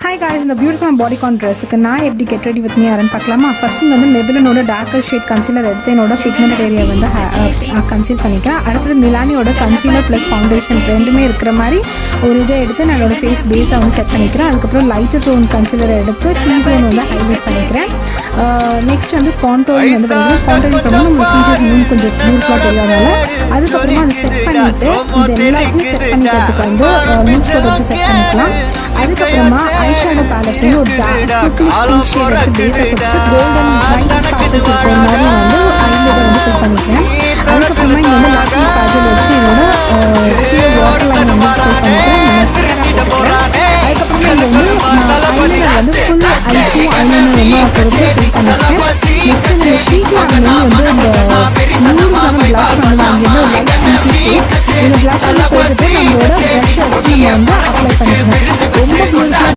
Hi guys, இந்த beautiful பாடிகான் ட்ரெஸ்ஸுக்கு நான் எப்படி கெட் ரெடி வித் மீ யாருன்னு பார்க்கலாமா? ஃபர்ஸ்ட் நீங்கள் வந்து மெபிலனோட டார்க்கர் ஷேட் கன்சீலர் எடுத்து என்னோட பிக்மெண்ட் ஏரியா வந்து கன்சீல் பண்ணிக்கிறேன். அடுத்தது மிலானியோட கன்சீலர் ப்ளஸ் ஃபவுண்டேஷன் ரெண்டுமே இருக்கிற மாதிரி ஒரு இதை எடுத்து நான் என்னோட ஃபேஸ் பேஸை வந்து செட் பண்ணிக்கிறேன். அதுக்கப்புறம் லைட்டு டோன் கன்சீலர் எடுத்து டீ ஜோன் வந்து ஹைலைட் பண்ணிக்கிறேன். நெக்ஸ்ட் வந்து கான்டோரிங் வந்து கான்டோரிங் பண்ணால் நம்ம ஃபீச்சர்ஸ் இன்னும் கொஞ்சம் பியூட்டிஃபுல்லாக தெரியாதனால அதுக்கப்புறமா அதை செட் பண்ணிவிட்டு இது எல்லாத்தையும் செட் பண்ணிக்கிறதுக்கு வந்து லூஸ் கோட் வச்சு செட் பண்ணிக்கலாம். அதுக்கப்புறமா ஐஷேடோ பேலட்லேயும் ஒரு டார்க் ஷேட் எடுத்து பேஸை கொடுத்து கோல்டன் லைட் ஸ்பார்க்கிள்ஸ் இருக்கிற மாதிரி வந்து ஐலைட்டை வந்து ஃபில் பண்ணிக்கிறேன். அதுக்கப்புறமா இங்கே வந்து லாஸ்ட் காஜல் வச்சு என்னோட கீழே வாட்டர் லைன் வந்து ஃபில் பண்ணிக்கிறேன். மஸ்காரா போட்டுக்கிறேன். அதுக்கப்புறமா இங்கே வந்து